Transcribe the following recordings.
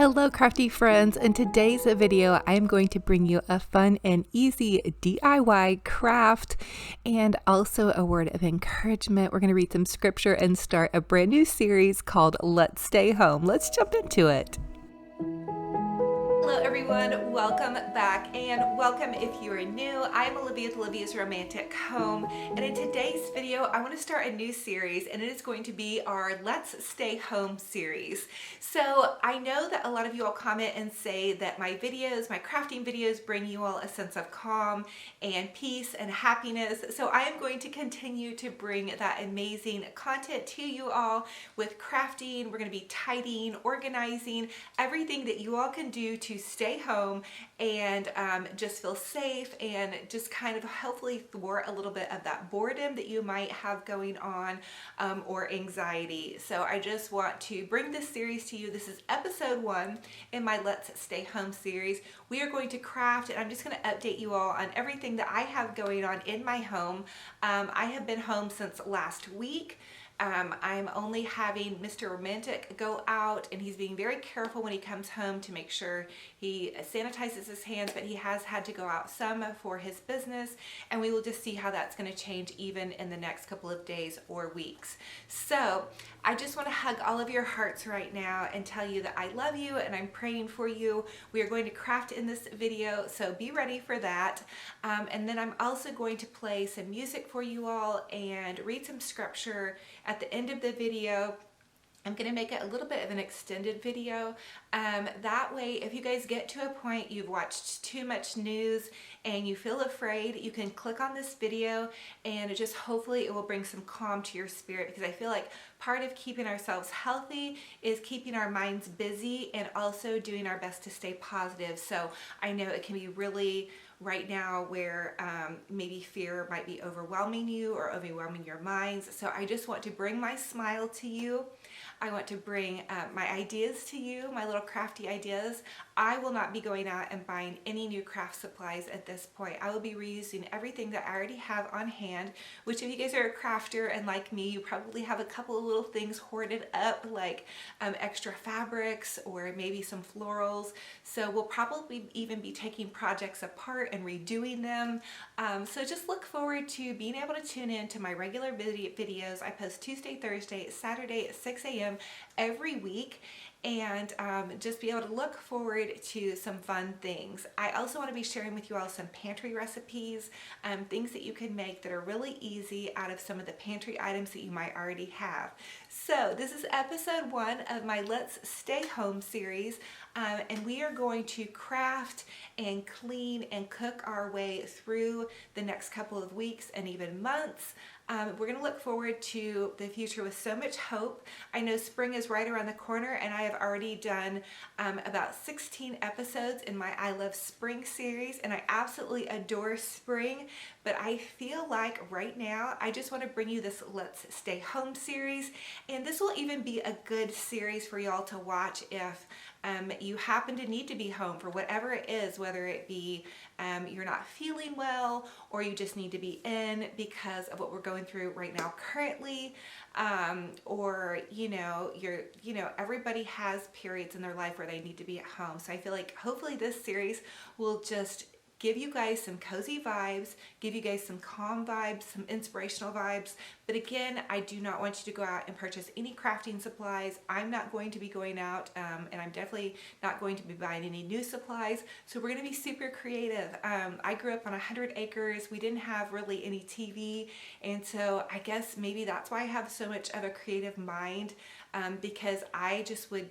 Hello crafty friends. In today's video I am going to bring you a fun and easy DIY craft and also a word of encouragement. We're going to read some scripture and start a brand new series called Let's Stay Home. Let's jump into it. Hello everyone, welcome back and welcome if you are new. I'm Olivia with Olivia's Romantic Home, and in today's video I want to start a new series, and it is going to be our Let's Stay Home series. So I know that a lot of you all comment and say that my videos, my crafting videos, bring you all a sense of calm and peace and happiness. So I am going to continue to bring that amazing content to you all with crafting. We're going to be tidying, organizing, everything that you all can do to stay home and just feel safe and just kind of hopefully thwart a little bit of that boredom that you might have going on or anxiety. So I just want to bring this series to you. This is episode 1 in my Let's Stay Home series. We are going to craft, and I'm just going to update you all on everything that I have going on in my home. I have been home since last week. I'm only having Mr. Romantic go out, and he's being very careful when he comes home to make sure he sanitizes his hands, but he has had to go out some for his business, and we will just see how that's going to change even in the next couple of days or weeks. So I just want to hug all of your hearts right now and tell you that I love you and I'm praying for you. We are going to craft in this video, so be ready for that. And then I'm also going to play some music for you all and read some scripture at the end of the video. I'm going to make it a little bit of an extended video. That way, if you guys get to a point you've watched too much news and you feel afraid, you can click on this video and hopefully it will bring some calm to your spirit, because I feel like part of keeping ourselves healthy is keeping our minds busy and also doing our best to stay positive. So I know it can be really right now where maybe fear might be overwhelming you or overwhelming your minds. So I just want to bring my smile to you. I want to bring my ideas to you, my little crafty ideas. I will not be going out and buying any new craft supplies at this point. I will be reusing everything that I already have on hand, which if you guys are a crafter and like me, you probably have a couple of little things hoarded up, like extra fabrics or maybe some florals. So we'll probably even be taking projects apart and redoing them. So just look forward to being able to tune in to my regular videos. I post Tuesday, Thursday, Saturday at 6 a.m. every week, and just be able to look forward to some fun things. I also want to be sharing with you all some pantry recipes, things that you can make that are really easy out of some of the pantry items that you might already have. So this is episode 1 of my Let's Stay Home series, and we are going to craft and clean and cook our way through the next couple of weeks and even months. We're going to look forward to the future with so much hope. I know spring is right around the corner, and I have already done about 16 episodes in my I Love Spring series, and I absolutely adore spring, but I feel like right now I just want to bring you this Let's Stay Home series, and this will even be a good series for y'all to watch if you happen to need to be home for whatever it is, whether it be you're not feeling well or you just need to be in because of what we're going through right now currently, or everybody has periods in their life where they need to be at home. So I feel like hopefully this series will just give you guys some cozy vibes, give you guys some calm vibes, some inspirational vibes. But again, I do not want you to go out and purchase any crafting supplies. I'm not going to be going out, and I'm definitely not going to be buying any new supplies. So we're going to be super creative. I grew up on 100 acres. We didn't have really any TV. And so I guess maybe that's why I have so much of a creative mind, because I just would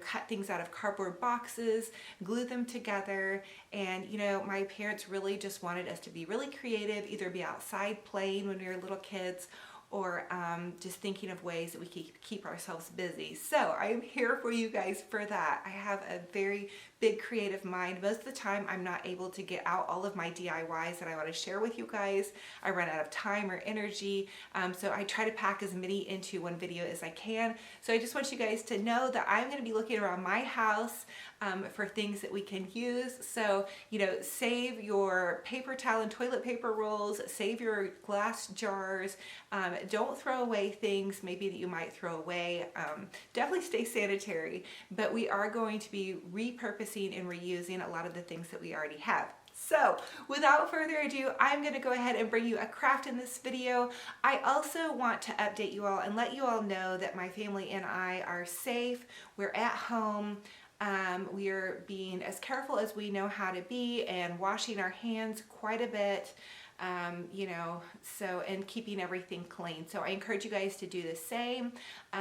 cut things out of cardboard boxes, glue them together. And my parents really just wanted us to be really creative, either be outside playing when we were little kids, or just thinking of ways that we can keep ourselves busy. So I am here for you guys for that. I have a very big creative mind. Most of the time I'm not able to get out all of my DIYs that I want to share with you guys. I run out of time or energy, so I try to pack as many into one video as I can. So I just want you guys to know that I'm going to be looking around my house for things that we can use. So save your paper towel and toilet paper rolls, save your glass jars, Don't throw away things maybe that you might throw away. Definitely stay sanitary, but we are going to be repurposing and reusing a lot of the things that we already have. So without further ado, I'm going to go ahead and bring you a craft in this video. I also want to update you all and let you all know that my family and I are safe. We're at home. We are being as careful as we know how to be and washing our hands quite a bit, you know, so, and keeping everything clean. So I encourage you guys to do the same.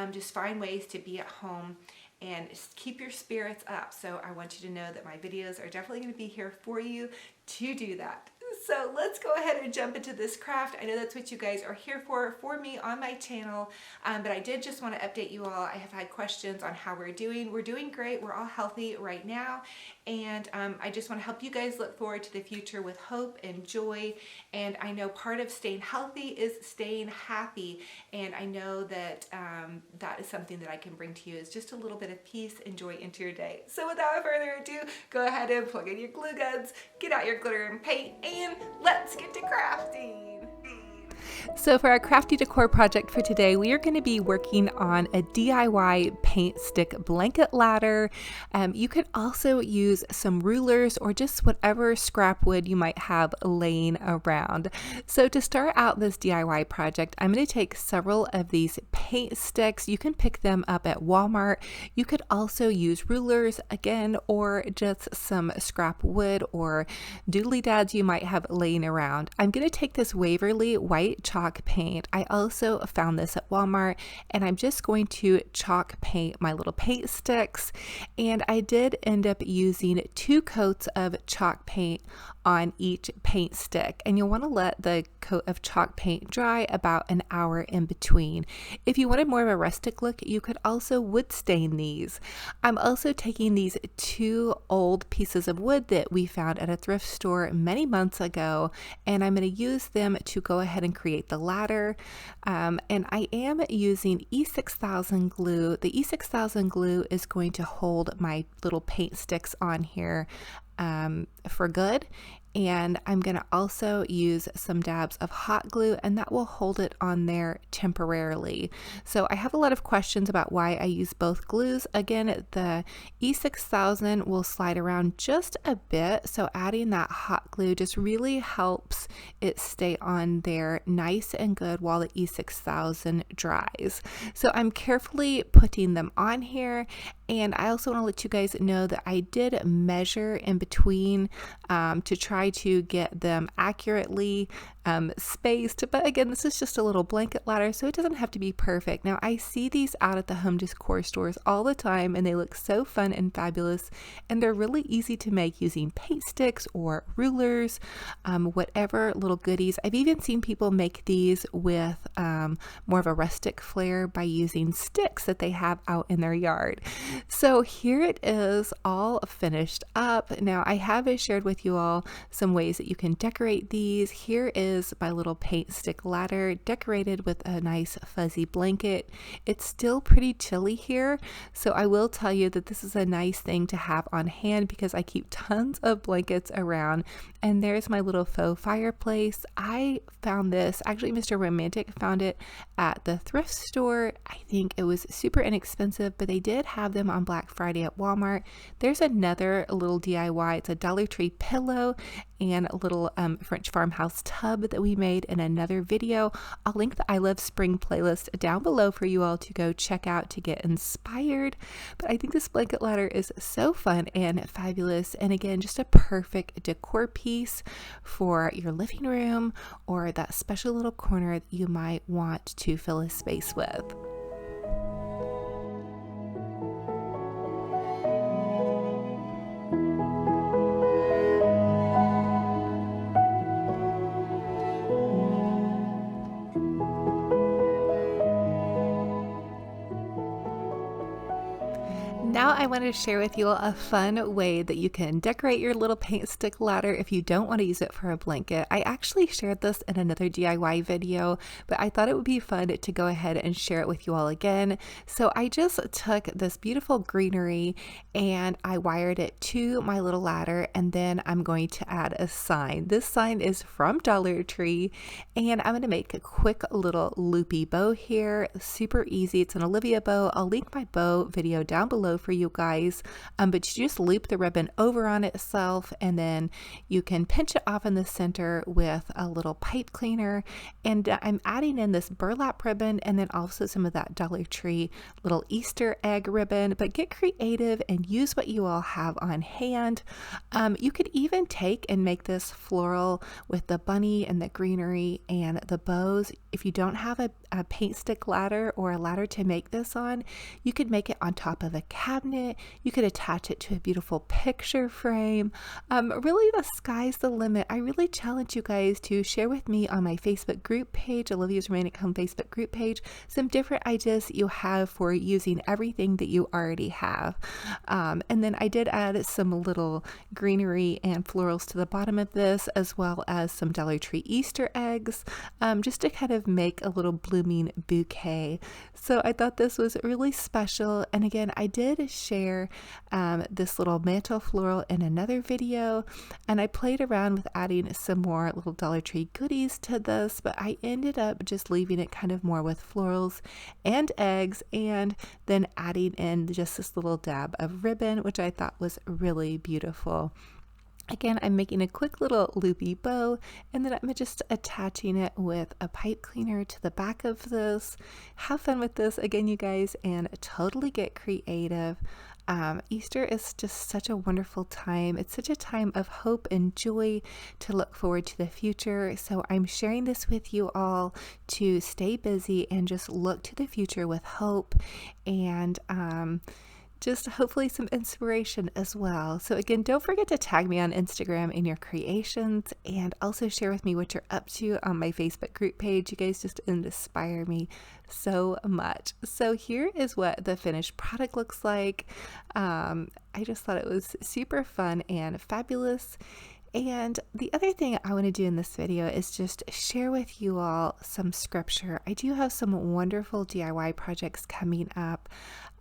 Just find ways to be at home and keep your spirits up. So I want you to know that my videos are definitely going to be here for you to do that. So let's go ahead and jump into this craft. I know that's what you guys are here for me on my channel, but I did just want to update you all. I have had questions on how we're doing. We're doing great. We're all healthy right now, and I just want to help you guys look forward to the future with hope and joy. And I know part of staying healthy is staying happy, and I know that that is something that I can bring to you, is just a little bit of peace and joy into your day. So without further ado, go ahead and plug in your glue guns, get out your glitter and paint, and let's get to crafting. So for our crafty decor project for today, we are going to be working on a DIY paint stick blanket ladder. You could also use some rulers or just whatever scrap wood you might have laying around. So to start out this DIY project, I'm going to take several of these paint sticks. You can pick them up at Walmart. You could also use rulers again, or just some scrap wood or doodly dads you might have laying around. I'm going to take this Waverly white chalk paint. I also found this at Walmart, and I'm just going to chalk paint my little paint sticks. And I did end up using 2 coats of chalk paint on each paint stick, and you'll want to let the coat of chalk paint dry about an hour in between. If you wanted more of a rustic look, you could also wood stain these. I'm also taking these 2 old pieces of wood that we found at a thrift store many months ago, and I'm going to use them to go ahead and create the ladder. And I am using E6000 glue. The E6000 glue is going to hold my little paint sticks on here for good. And I'm going to also use some dabs of hot glue, and that will hold it on there temporarily. So I have a lot of questions about why I use both glues. Again, the E6000 will slide around just a bit, so adding that hot glue just really helps it stay on there nice and good while the E6000 dries. So I'm carefully putting them on here, and I also want to let you guys know that I did measure in between to try to get them accurately spaced, but again, this is just a little blanket ladder, so it doesn't have to be perfect. Now I see these out at the home decor stores all the time, and they look so fun and fabulous, and they're really easy to make using paint sticks or rulers, whatever little goodies. I've even seen people make these with more of a rustic flair by using sticks that they have out in their yard. So here it is all finished up. Now I have shared with you all some ways that you can decorate these. Here is my little paint stick ladder decorated with a nice fuzzy blanket. It's still pretty chilly here, so I will tell you that this is a nice thing to have on hand because I keep tons of blankets around. And there's my little faux fireplace. I found this, actually Mr. Romantic found it at the thrift store. I think it was super inexpensive, but they did have them on Black Friday at Walmart. There's another little DIY. It's a Dollar Tree pillow and a little French farmhouse tub that we made in another video. I'll link the I Love Spring playlist down below for you all to go check out to get inspired. But I think this blanket ladder is so fun and fabulous, and again, just a perfect decor piece for your living room or that special little corner that you might want to fill a space with. Now I want to share with you a fun way that you can decorate your little paint stick ladder if you don't want to use it for a blanket. I actually shared this in another DIY video, but I thought it would be fun to go ahead and share it with you all again. So I just took this beautiful greenery and I wired it to my little ladder, and then I'm going to add a sign. This sign is from Dollar Tree, and I'm going to make a quick little loopy bow here. Super easy. It's an Olivia bow. I'll link my bow video down below for you guys, but you just loop the ribbon over on itself, and then you can pinch it off in the center with a little pipe cleaner. And I'm adding in this burlap ribbon and then also some of that Dollar Tree little Easter egg ribbon. But get creative and use what you all have on hand. You could even take and make this floral with the bunny and the greenery and the bows. If you don't have a paint stick ladder or a ladder to make this on, you could make it on top of a cabinet. You could attach it to a beautiful picture frame. Really, the sky's the limit. I really challenge you guys to share with me on my Facebook group page, Olivia's Remaining at Home Facebook group page, some different ideas that you have for using everything that you already have. And then I did add some little greenery and florals to the bottom of this, as well as some Dollar Tree Easter eggs, just to kind of make a little blooming bouquet. So I thought this was really special. And again, I did share this little mantle floral in another video, and I played around with adding some more little Dollar Tree goodies to this, but I ended up just leaving it kind of more with florals and eggs, and then adding in just this little dab of ribbon, which I thought was really beautiful. Again, I'm making a quick little loopy bow, and then I'm just attaching it with a pipe cleaner to the back of this. Have fun with this, again, you guys, and totally get creative. Easter is just such a wonderful time. It's such a time of hope and joy to look forward to the future. So I'm sharing this with you all to stay busy and just look to the future with hope, and just hopefully some inspiration as well. So again, don't forget to tag me on Instagram in your creations, and also share with me what you're up to on my Facebook group page. You guys just inspire me so much. So here is what the finished product looks like. I just thought it was super fun and fabulous. And the other thing I want to do in this video is just share with you all some scripture. I do have some wonderful DIY projects coming up,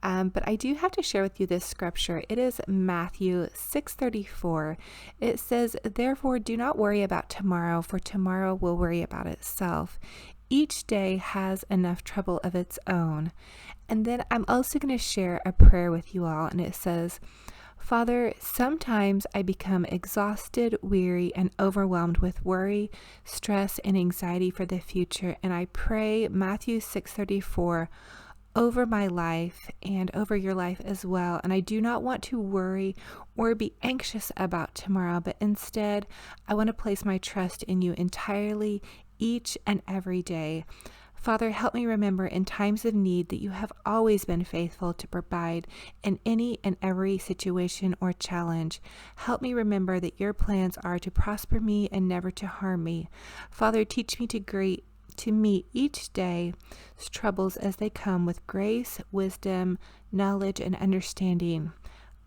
but I do have to share with you this scripture. It is Matthew 6:34. It says, "Therefore do not worry about tomorrow, for tomorrow will worry about itself. Each day has enough trouble of its own." And then I'm also going to share a prayer with you all, and it says, "Father, sometimes I become exhausted, weary, and overwhelmed with worry, stress, and anxiety for the future. And I pray Matthew 6:34 over my life and over your life as well. And I do not want to worry or be anxious about tomorrow, but instead I want to place my trust in you entirely each and every day. Father, help me remember in times of need that you have always been faithful to provide in any and every situation or challenge. Help me remember that your plans are to prosper me and never to harm me. Father, teach me to meet each day's troubles as they come with grace, wisdom, knowledge, and understanding.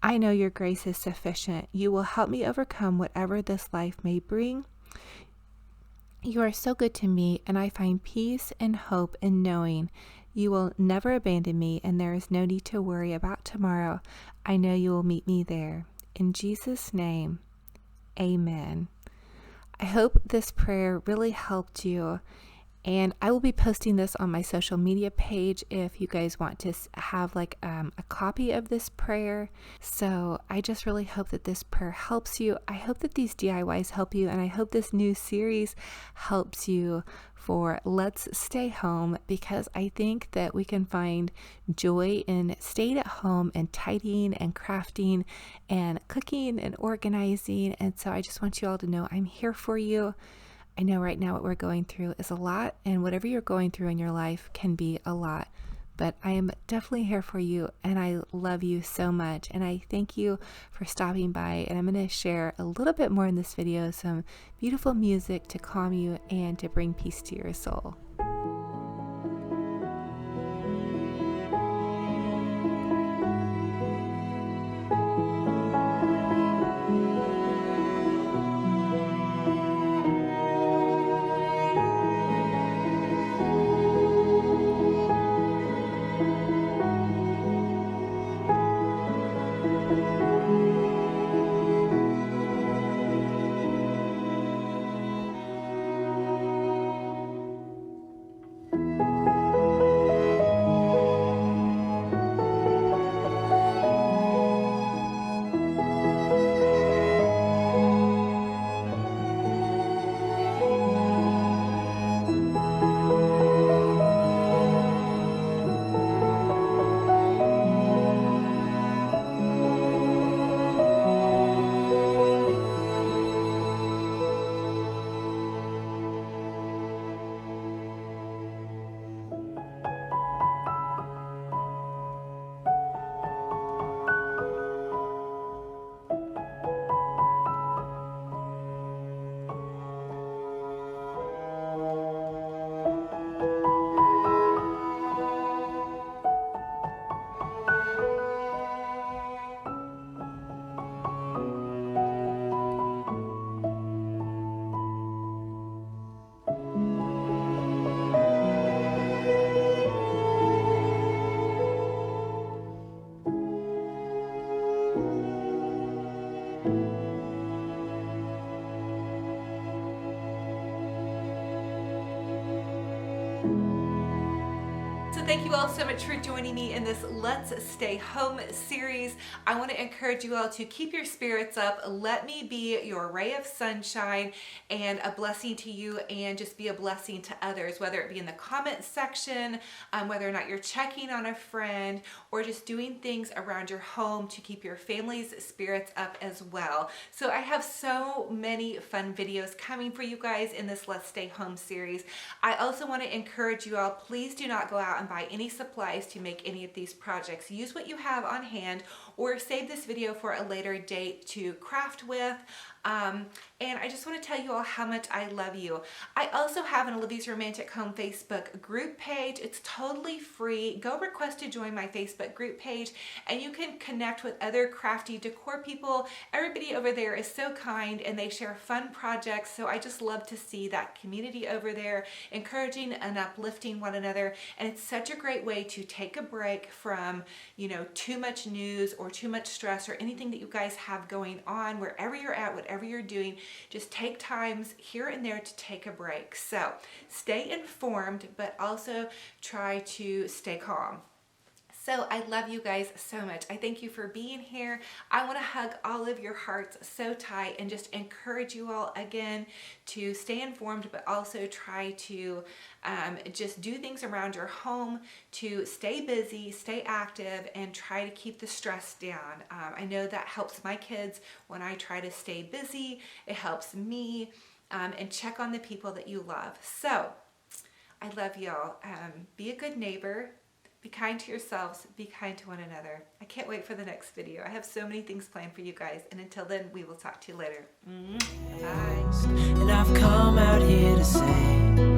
I know your grace is sufficient. You will help me overcome whatever this life may bring. You are so good to me, and I find peace and hope in knowing you will never abandon me, and there is no need to worry about tomorrow. I know you will meet me there. In Jesus' name, amen." I hope this prayer really helped you, and I will be posting this on my social media page if you guys want to have like a copy of this prayer. So I just really hope that this prayer helps you. I hope that these DIYs help you, and I hope this new series helps you for Let's Stay Home, because I think that we can find joy in staying at home and tidying and crafting and cooking and organizing. And so I just want you all to know I'm here for you. I know right now what we're going through is a lot, and whatever you're going through in your life can be a lot, but I am definitely here for you, and I love you so much, and I thank you for stopping by. And I'm going to share a little bit more in this video, some beautiful music to calm you and to bring peace to your soul. Thank you all so much for joining me in this Let's Stay Home series. I want to encourage you all to keep your spirits up. Let me be your ray of sunshine and a blessing to you, and just be a blessing to others, whether it be in the comment section, whether or not you're checking on a friend, or just doing things around your home to keep your family's spirits up as well. So I have so many fun videos coming for you guys in this Let's Stay Home series. I also want to encourage you all, please do not go out and buy any supplies to make any of these projects. Use what you have on hand, or save this video for a later date to craft with. And I just want to tell you all how much I love you. I also have an Olivia's Romantic Home Facebook group page. It's totally free. Go request to join my Facebook group page, and you can connect with other crafty decor people. Everybody over there is so kind, and they share fun projects. So I just love to see that community over there, encouraging and uplifting one another. And it's such a great way to take a break from, you know, too much news or too much stress or anything that you guys have going on. Wherever you're at, whatever you're doing, just take times here and there to take a break. So stay informed, but also try to stay calm. So I love you guys so much. I thank you for being here. I want to hug all of your hearts so tight, and just encourage you all again to stay informed, but also try to just do things around your home to stay busy, stay active, and try to keep the stress down. I know that helps my kids when I try to stay busy. It helps me, and check on the people that you love. So I love y'all. Be a good neighbor. Be kind to yourselves, be kind to one another. I can't wait for the next video. I have so many things planned for you guys. And until then, we will talk to you later. Bye. And I've come out here to say